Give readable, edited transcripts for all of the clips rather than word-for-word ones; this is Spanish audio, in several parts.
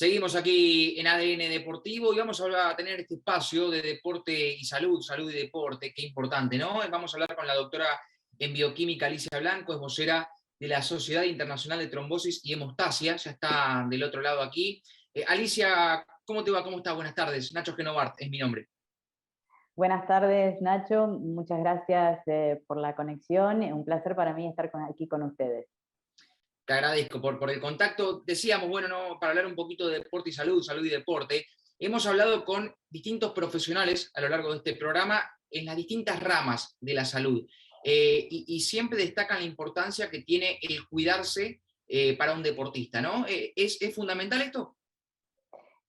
Seguimos aquí en ADN Deportivo y vamos a tener este espacio de deporte y salud, salud y deporte, qué importante, ¿no? Vamos a hablar con la doctora en bioquímica Alicia Blanco, es vocera de la Sociedad Internacional de Trombosis y Hemostasia, ya está del otro lado aquí. Alicia, ¿cómo te va? ¿Cómo estás? Buenas tardes. Nacho Genovart es mi nombre. Buenas tardes, Nacho. Muchas gracias por la conexión. Un placer para mí estar aquí con ustedes. Te agradezco por el contacto. Decíamos, bueno, no, para hablar un poquito de deporte y salud, salud y deporte, hemos hablado con distintos profesionales a lo largo de este programa en las distintas ramas de la salud. Y siempre destacan la importancia que tiene el cuidarse para un deportista, ¿no? ¿Es fundamental esto?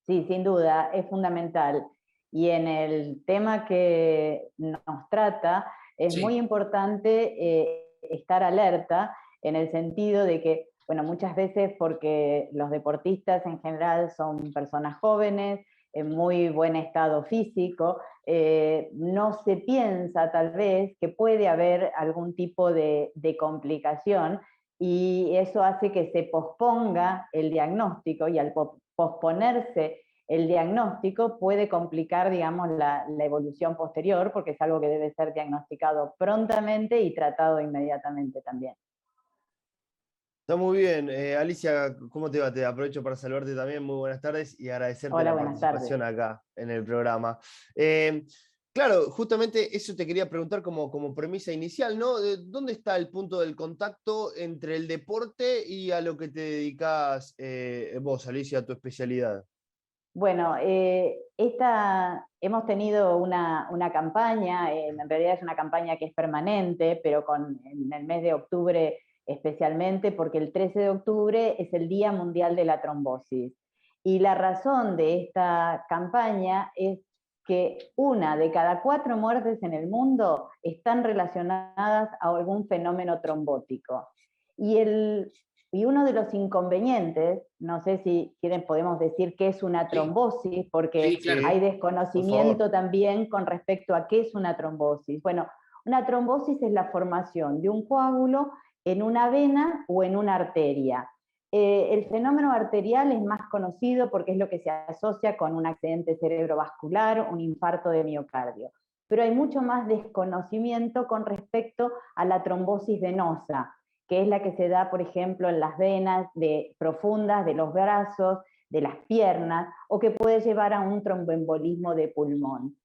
Sí, sin duda, es fundamental. Y en el tema que nos trata, es muy Sí, importante estar alerta en el sentido de que, bueno, muchas veces porque los deportistas en general son personas jóvenes, en muy buen estado físico, no se piensa tal vez que puede haber algún tipo de complicación y eso hace que se posponga el diagnóstico y al posponerse el diagnóstico puede complicar, digamos, la evolución posterior porque es algo que debe ser diagnosticado prontamente y tratado inmediatamente también. Está muy bien. Alicia, ¿cómo te va? Te aprovecho para saludarte también. Muy buenas tardes y agradecerte Hola, la buenas tardes. participación acá en el programa. Claro, justamente eso te quería preguntar como premisa inicial, ¿no? ¿Dónde está el punto del contacto entre el deporte y a lo que te dedicas vos, Alicia, a tu especialidad? Bueno, hemos tenido una campaña, en realidad es una campaña que es permanente, pero en el mes de octubre especialmente, porque el 13 de octubre es el Día Mundial de la Trombosis. Y la razón de esta campaña es que 1 de cada 4 muertes en el mundo están relacionadas a algún fenómeno trombótico. Y uno de los inconvenientes, no sé si quieren, podemos decir qué es una sí, trombosis, porque sí, claro. hay Por favor. desconocimiento también con respecto a qué es una trombosis. Bueno, una trombosis es la formación de un coágulo en una vena o en una arteria. El fenómeno arterial es más conocido porque es lo que se asocia con un accidente cerebrovascular, un infarto de miocardio. Pero hay mucho más desconocimiento con respecto a la trombosis venosa, que es la que se da, por ejemplo, en las venas profundas de los brazos, de las piernas, o que puede llevar a un tromboembolismo de pulmón.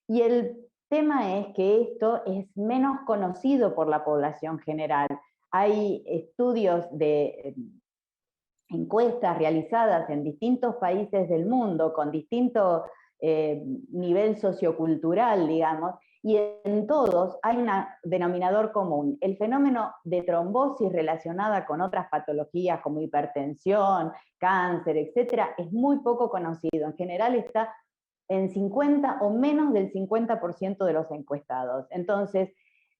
Y el tema es que esto es menos conocido por la población general. Hay estudios de encuestas realizadas en distintos países del mundo con distinto nivel sociocultural, digamos, y en todos hay un denominador común. El fenómeno de trombosis relacionada con otras patologías como hipertensión, cáncer, etcétera, es muy poco conocido. En general está en 50 o menos del 50% de los encuestados. Entonces,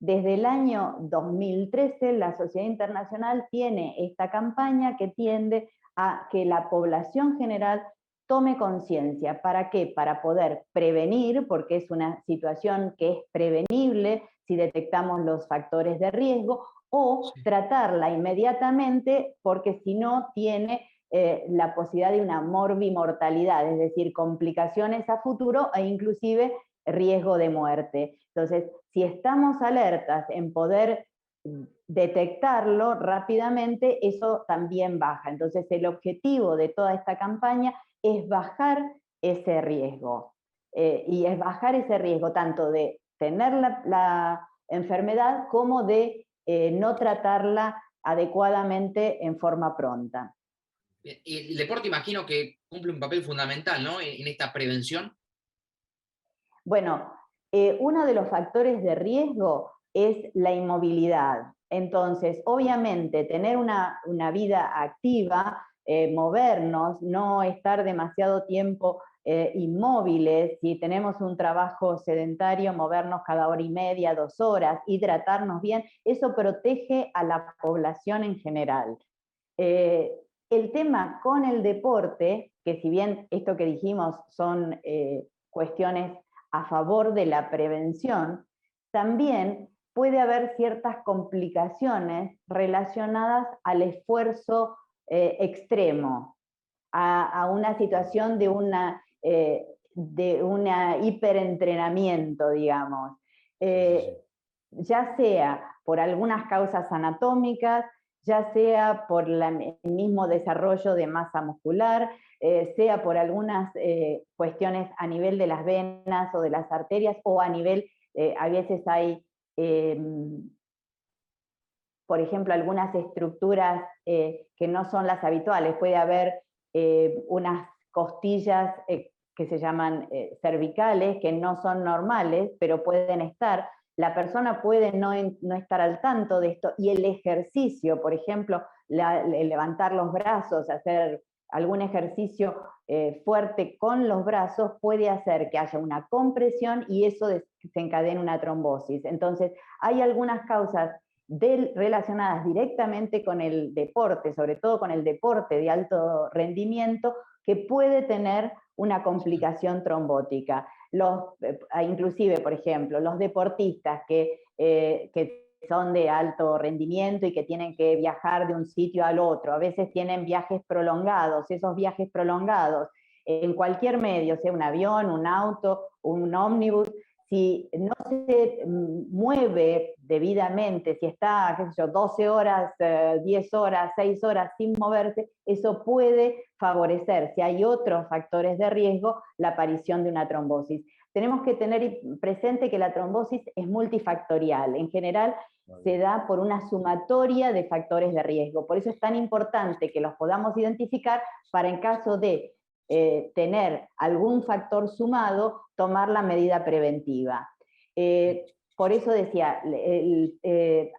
desde el año 2013, la Sociedad Internacional tiene esta campaña que tiende a que la población general tome conciencia. ¿Para qué? Para poder prevenir, porque es una situación que es prevenible si detectamos los factores de riesgo, o tratarla inmediatamente porque si no tiene la posibilidad de una morbimortalidad, es decir, complicaciones a futuro e inclusive riesgo de muerte. Entonces, si estamos alertas en poder detectarlo rápidamente, eso también baja. Entonces, el objetivo de toda esta campaña es bajar ese riesgo. Y es bajar ese riesgo tanto de tener la enfermedad como de no tratarla adecuadamente en forma pronta. Y el deporte imagino que cumple un papel fundamental, ¿no? En esta prevención. Bueno, uno de los factores de riesgo es la inmovilidad. Entonces, obviamente, tener una vida activa, movernos, no estar demasiado tiempo inmóviles, si tenemos un trabajo sedentario, movernos cada 1 hora y media, 2 horas, hidratarnos bien, eso protege a la población en general. El tema con el deporte, que si bien esto que dijimos son cuestiones a favor de la prevención, también puede haber ciertas complicaciones relacionadas al esfuerzo extremo. a una situación de una hiperentrenamiento, digamos. Ya sea por algunas causas anatómicas, ya sea por el mismo desarrollo de masa muscular, sea por algunas cuestiones a nivel de las venas o de las arterias, o a nivel, a veces hay, por ejemplo, algunas estructuras que no son las habituales. Puede haber unas costillas que se llaman cervicales, que no son normales, pero pueden estar. La persona puede no estar al tanto de esto, y el ejercicio, por ejemplo, levantar los brazos, hacer algún ejercicio fuerte con los brazos, puede hacer que haya una compresión y eso desencadena una trombosis. Entonces, hay algunas causas relacionadas directamente con el deporte, sobre todo con el deporte de alto rendimiento, que puede tener una complicación trombótica. Inclusive, por ejemplo, los deportistas que son de alto rendimiento y que tienen que viajar de un sitio al otro, a veces tienen viajes prolongados. Esos viajes prolongados, en cualquier medio, sea un avión, un auto, un ómnibus, si no se mueve debidamente, si está, qué sé yo, 12 horas, 10 horas, 6 horas sin moverse, eso puede favorecer, si hay otros factores de riesgo, la aparición de una trombosis. Tenemos que tener presente que la trombosis es multifactorial. En general se da por una sumatoria de factores de riesgo. Por eso es tan importante que los podamos identificar para, en caso de tener algún factor sumado, tomar la medida preventiva. Por eso decía,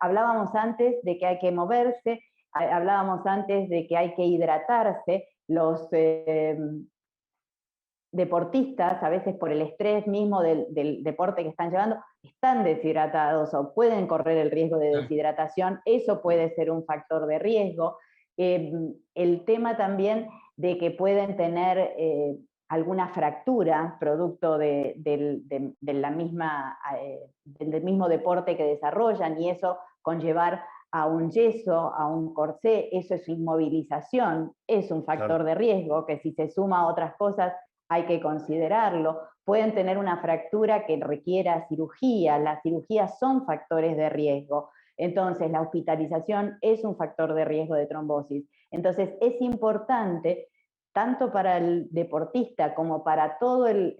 hablábamos antes de que hay que moverse, hablábamos antes de que hay que hidratarse. Los deportistas, a veces por el estrés mismo del deporte que están llevando, están deshidratados o pueden correr el riesgo de deshidratación. Eso puede ser un factor de riesgo. El tema también de que pueden tener alguna fractura producto del mismo deporte que desarrollan, y eso conllevar a un yeso, a un corsé, eso es inmovilización, es un factor de riesgo que, si se suma a otras cosas, hay que considerarlo. Pueden tener una fractura que requiera cirugía. Las cirugías son factores de riesgo. Entonces, la hospitalización es un factor de riesgo de trombosis. Entonces, es importante, tanto para el deportista como para todo el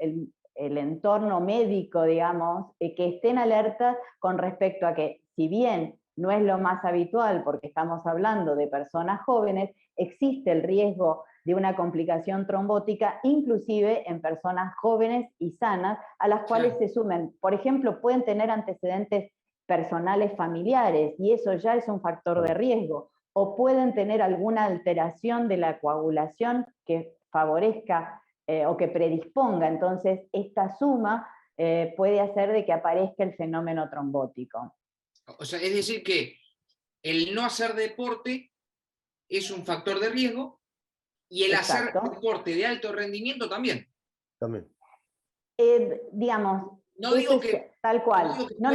entorno médico, digamos, que estén alertas con respecto a que, si bien no es lo más habitual porque estamos hablando de personas jóvenes, existe el riesgo de una complicación trombótica, inclusive en personas jóvenes y sanas, a las cuales se sumen, por ejemplo, pueden tener antecedentes personales familiares, y eso ya es un factor de riesgo, o pueden tener alguna alteración de la coagulación que favorezca o que predisponga. Entonces, esta suma puede hacer de que aparezca el fenómeno trombótico. O sea, es decir que el no hacer deporte es un factor de riesgo, y el hacer deporte de alto rendimiento también. También. Digamos, no digo que tal cual. No,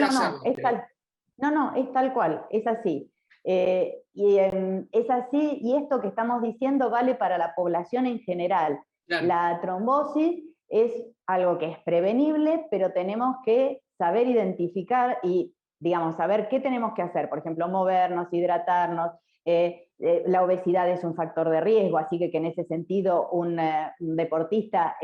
es tal cual, es así. Es así, y esto que estamos diciendo vale para la población en general. Claro. La trombosis es algo que es prevenible, pero tenemos que saber identificar y, digamos, saber qué tenemos que hacer. Por ejemplo, movernos, hidratarnos. La obesidad es un factor de riesgo, así que en ese sentido un deportista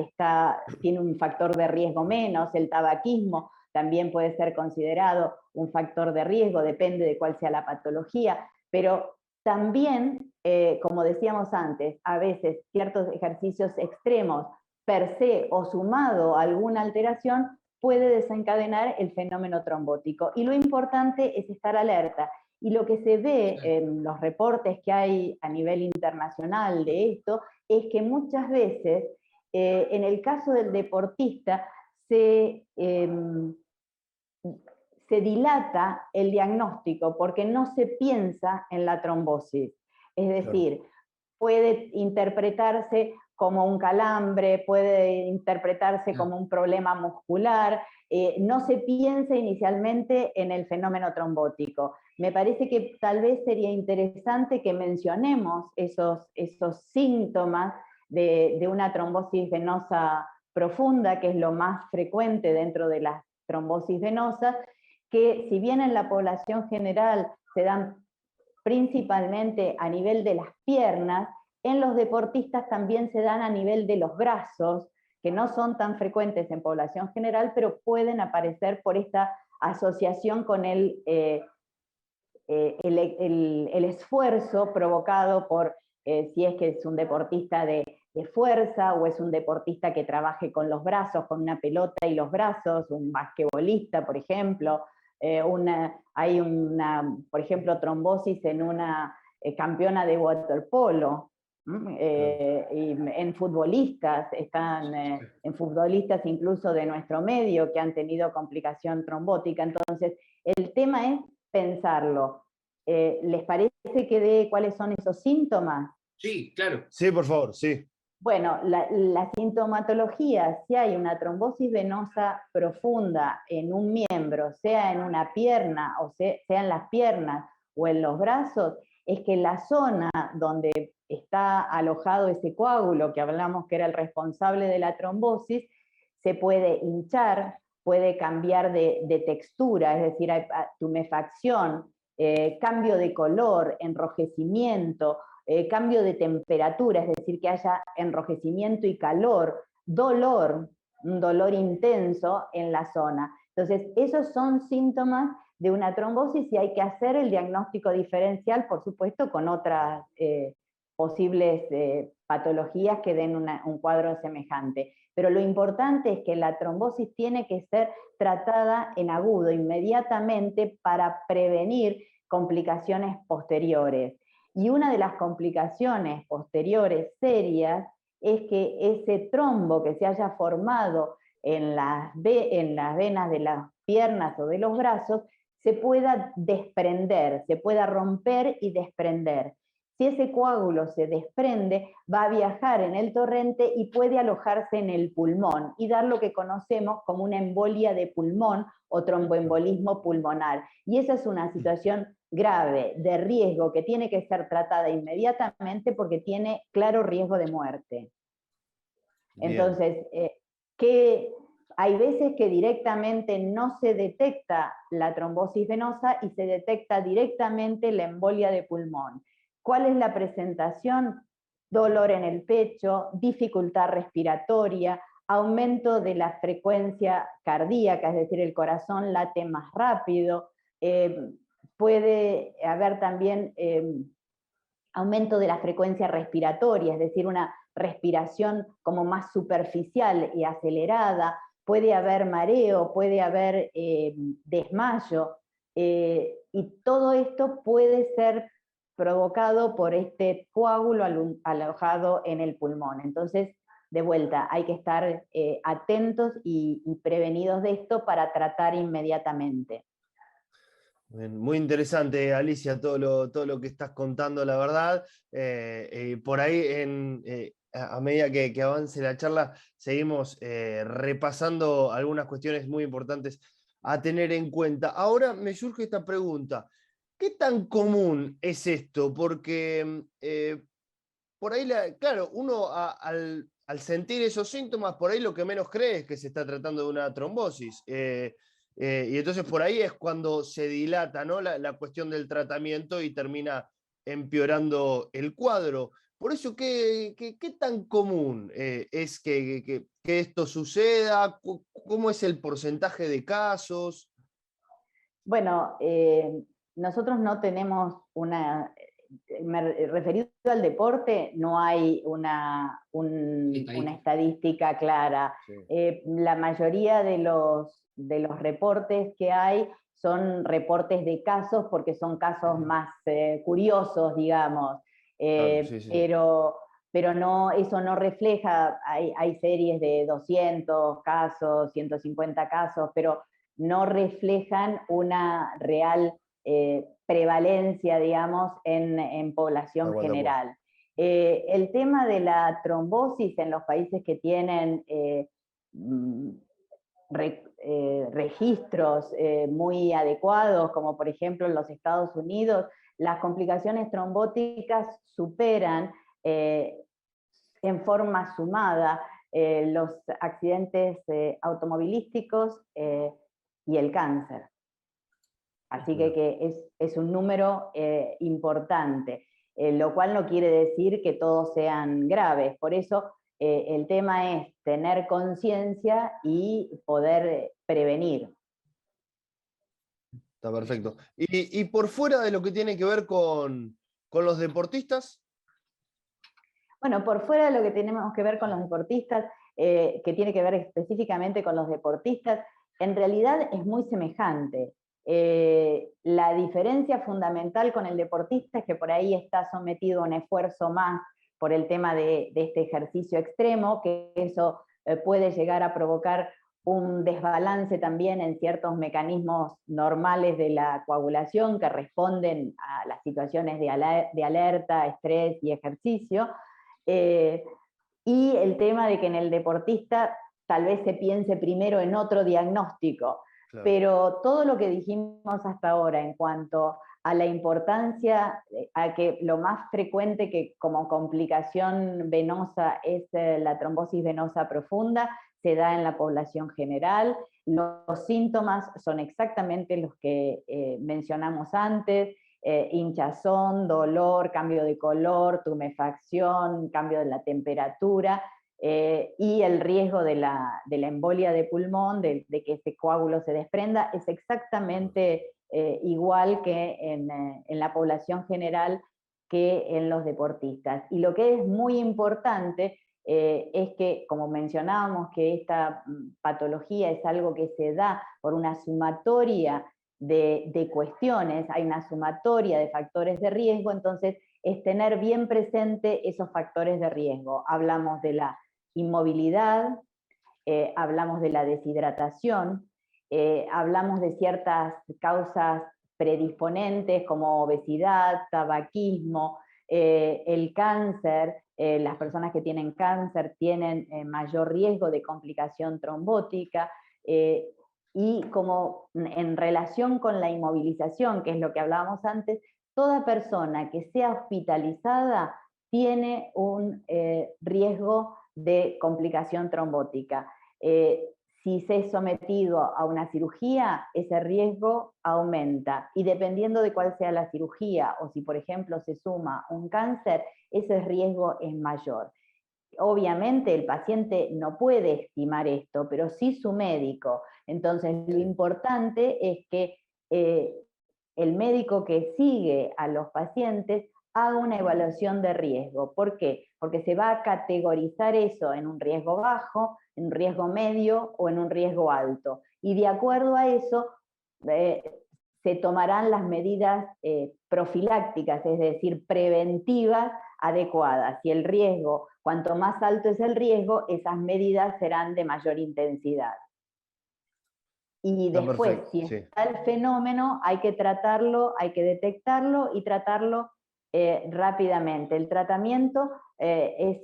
tiene un factor de riesgo menos. El tabaquismo también puede ser considerado un factor de riesgo, depende de cuál sea la patología, pero también, como decíamos antes, a veces ciertos ejercicios extremos per se o sumado a alguna alteración puede desencadenar el fenómeno trombótico. Y lo importante es estar alerta. Y lo que se ve en los reportes que hay a nivel internacional de esto es que muchas veces, en el caso del deportista, se dilata el diagnóstico porque no se piensa en la trombosis. Es decir, puede interpretarse como un calambre, puede interpretarse como un problema muscular, no se piensa inicialmente en el fenómeno trombótico. Me parece que tal vez sería interesante que mencionemos esos síntomas de una trombosis venosa profunda, que es lo más frecuente dentro de las trombosis venosas, que si bien en la población general se dan principalmente a nivel de las piernas, en los deportistas también se dan a nivel de los brazos, que no son tan frecuentes en población general, pero pueden aparecer por esta asociación con el esfuerzo provocado por, si es que es un deportista de fuerza o es un deportista que trabaje con los brazos, con una pelota y los brazos, un basquetbolista, por ejemplo. Hay por ejemplo, trombosis en una campeona de waterpolo. Y en futbolistas, en futbolistas incluso de nuestro medio que han tenido complicación trombótica. Entonces, el tema es pensarlo. ¿Les parece que dé cuáles son esos síntomas? Sí, claro. Sí, por favor, sí. Bueno, la sintomatología, si hay una trombosis venosa profunda en un miembro, sea en una pierna, o sea en las piernas o en los brazos, es que la zona donde está alojado ese coágulo que hablamos que era el responsable de la trombosis, se puede hinchar, puede cambiar de textura, es decir, hay tumefacción, cambio de color, enrojecimiento, cambio de temperatura, es decir, que haya enrojecimiento y calor, dolor, un dolor intenso en la zona. Entonces, esos son síntomas de una trombosis y hay que hacer el diagnóstico diferencial, por supuesto, con otras posibles patologías que den un cuadro semejante. Pero lo importante es que la trombosis tiene que ser tratada en agudo inmediatamente para prevenir complicaciones posteriores. Y una de las complicaciones posteriores serias es que ese trombo que se haya formado en las venas de las piernas o de los brazos se pueda desprender, se pueda romper y desprender. Si ese coágulo se desprende, va a viajar en el torrente y puede alojarse en el pulmón y dar lo que conocemos como una embolia de pulmón o tromboembolismo pulmonar. Y esa es una situación grave, de riesgo, que tiene que ser tratada inmediatamente porque tiene claro riesgo de muerte. Bien. Entonces, hay veces que directamente no se detecta la trombosis venosa y se detecta directamente la embolia de pulmón. ¿Cuál es la presentación? Dolor en el pecho, dificultad respiratoria, aumento de la frecuencia cardíaca, es decir, el corazón late más rápido, puede haber también aumento de la frecuencia respiratoria, es decir, una respiración como más superficial y acelerada, puede haber mareo, puede haber desmayo, y todo esto puede ser provocado por este coágulo alojado en el pulmón. Entonces, de vuelta, hay que estar atentos y prevenidos de esto para tratar inmediatamente. Muy interesante, Alicia, todo lo que estás contando, la verdad. Por ahí, a medida que avance la charla, seguimos repasando algunas cuestiones muy importantes a tener en cuenta. Ahora me surge esta pregunta. ¿Qué tan común es esto? Porque por ahí, claro, uno al sentir esos síntomas, por ahí lo que menos cree es que se está tratando de una trombosis. Y entonces por ahí es cuando se dilata, ¿no? la cuestión del tratamiento y termina empeorando el cuadro. Por eso, ¿qué tan común es que esto suceda? ¿Cómo es el porcentaje de casos? Bueno, nosotros no tenemos referido al deporte, no hay una estadística clara. Sí. La mayoría de los reportes que hay son reportes de casos porque son casos más curiosos, digamos. Claro, sí. Pero no, eso no refleja, hay series de 200 casos, 150 casos, pero no reflejan una real prevalencia, digamos, en población general. El tema de la trombosis en los países que tienen registros muy adecuados, como por ejemplo en los Estados Unidos, las complicaciones trombóticas superan en forma sumada los accidentes automovilísticos y el cáncer. Así que es un número importante, lo cual no quiere decir que todos sean graves. Por eso el tema es tener conciencia y poder prevenir. Está perfecto. Y por fuera de lo que tiene que ver con los deportistas. Bueno, por fuera de lo que tenemos que ver con los deportistas, que tiene que ver específicamente con los deportistas, en realidad es muy semejante. La diferencia fundamental con el deportista es que por ahí está sometido a un esfuerzo más por el tema de este ejercicio extremo, que eso puede llegar a provocar un desbalance también en ciertos mecanismos normales de la coagulación que responden a las situaciones de alerta, estrés y ejercicio. Y el tema de que en el deportista tal vez se piense primero en otro diagnóstico, claro. Pero todo lo que dijimos hasta ahora en cuanto a la importancia, a que lo más frecuente que como complicación venosa es la trombosis venosa profunda, se da en la población general. Los síntomas son exactamente los que mencionamos antes: hinchazón, dolor, cambio de color, tumefacción, cambio de la temperatura, y el riesgo de la embolia de pulmón, de que ese coágulo se desprenda, es exactamente igual que en la población general que en los deportistas. Y lo que es muy importante es que, como mencionábamos, que esta patología es algo que se da por una sumatoria de cuestiones, hay una sumatoria de factores de riesgo, entonces es tener bien presente esos factores de riesgo. Hablamos de la inmovilidad, hablamos de la deshidratación, hablamos de ciertas causas predisponentes como obesidad, tabaquismo, el cáncer. Las personas que tienen cáncer tienen mayor riesgo de complicación trombótica, y como en relación con la inmovilización, que es lo que hablábamos antes, toda persona que sea hospitalizada tiene un riesgo de complicación trombótica. Si se es sometido a una cirugía, ese riesgo aumenta, y dependiendo de cuál sea la cirugía, o si por ejemplo se suma un cáncer, ese riesgo es mayor. Obviamente el paciente no puede estimar esto, pero sí su médico. Entonces lo importante es que el médico que sigue a los pacientes haga una evaluación de riesgo. ¿Por qué? Porque se va a categorizar eso en un riesgo bajo, en un riesgo medio o en un riesgo alto. Y de acuerdo a eso se tomarán las medidas profilácticas, es decir, preventivas adecuadas. Si el riesgo, cuanto más alto es el riesgo, esas medidas serán de mayor intensidad. Y después, si está el fenómeno, hay que tratarlo, hay que detectarlo y tratarlo rápidamente. El tratamiento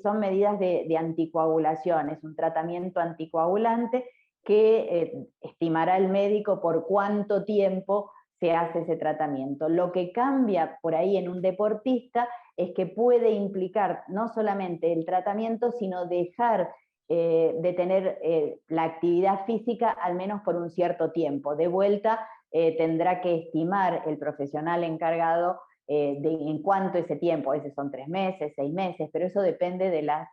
son medidas de anticoagulación, es un tratamiento anticoagulante que estimará el médico por cuánto tiempo se hace ese tratamiento. Lo que cambia por ahí en un deportista es que puede implicar no solamente el tratamiento, sino dejar de tener la actividad física al menos por un cierto tiempo. De vuelta tendrá que estimar el profesional encargado en cuánto ese tiempo, a veces son 3 meses, 6 meses, pero eso depende de las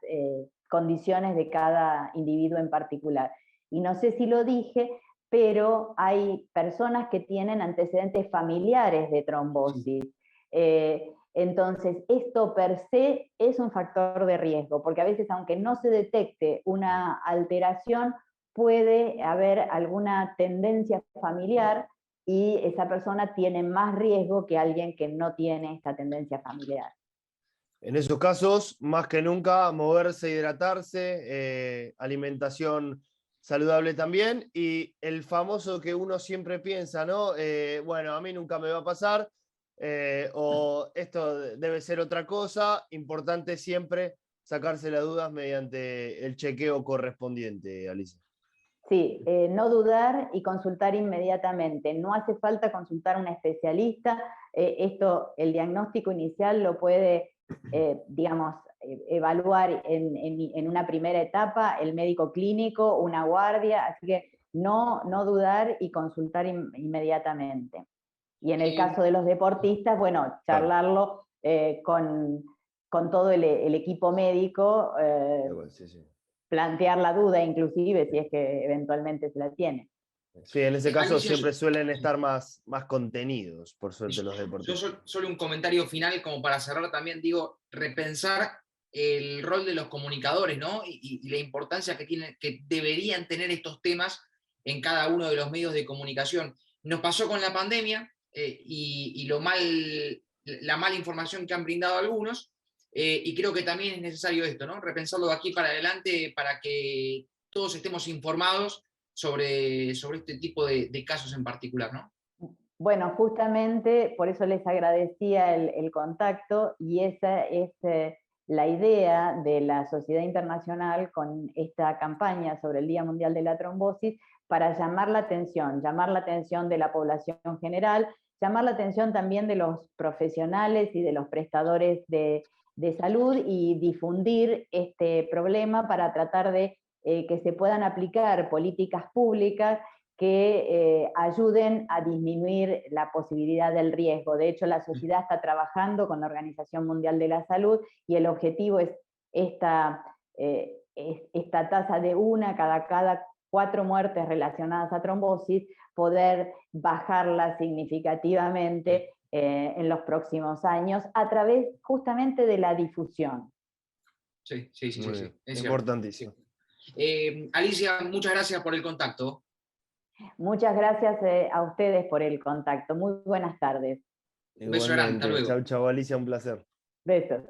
condiciones de cada individuo en particular. Y no sé si lo dije, pero hay personas que tienen antecedentes familiares de trombosis. Entonces, esto per se es un factor de riesgo, porque a veces, aunque no se detecte una alteración, puede haber alguna tendencia familiar y esa persona tiene más riesgo que alguien que no tiene esta tendencia familiar. En esos casos, más que nunca, moverse, hidratarse, alimentación saludable también, y el famoso que uno siempre piensa, ¿no? Bueno, a mí nunca me va a pasar, o esto debe ser otra cosa. Importante siempre sacarse las dudas mediante el chequeo correspondiente, Alicia. Sí, no dudar y consultar inmediatamente. No hace falta consultar a un especialista. El diagnóstico inicial lo puede, digamos, evaluar en una primera etapa el médico clínico, una guardia, así que no dudar y consultar inmediatamente. Y en el caso de los deportistas, bueno, charlarlo con todo el equipo médico, plantear la duda inclusive, si es que eventualmente se la tiene. Sí, en ese caso Alicia, siempre suelen estar más contenidos, por suerte, los deportistas. Yo solo un comentario final como para cerrar también, digo, repensar el rol de los comunicadores, ¿no? Y la importancia que deberían tener estos temas en cada uno de los medios de comunicación. Nos pasó con la pandemia y la mala información que han brindado algunos, y creo que también es necesario esto, ¿no? Repensarlo de aquí para adelante para que todos estemos informados sobre este tipo de casos en particular, ¿no? Bueno, justamente por eso les agradecía el contacto, y esa es la idea de la Sociedad Internacional con esta campaña sobre el Día Mundial de la Trombosis, para llamar la atención de la población general, llamar la atención también de los profesionales y de los prestadores de salud, y difundir este problema para tratar de que se puedan aplicar políticas públicas que ayuden a disminuir la posibilidad del riesgo. De hecho, la sociedad está trabajando con la Organización Mundial de la Salud, y el objetivo es esta tasa de 1 cada 4 muertes relacionadas a trombosis, poder bajarla significativamente en los próximos años a través justamente de la difusión. Sí. Es importantísimo. Alicia, muchas gracias por el contacto. Muchas gracias a ustedes por el contacto. Muy buenas tardes. Un beso grande, hasta luego. Chau, Alicia, un placer. Besos.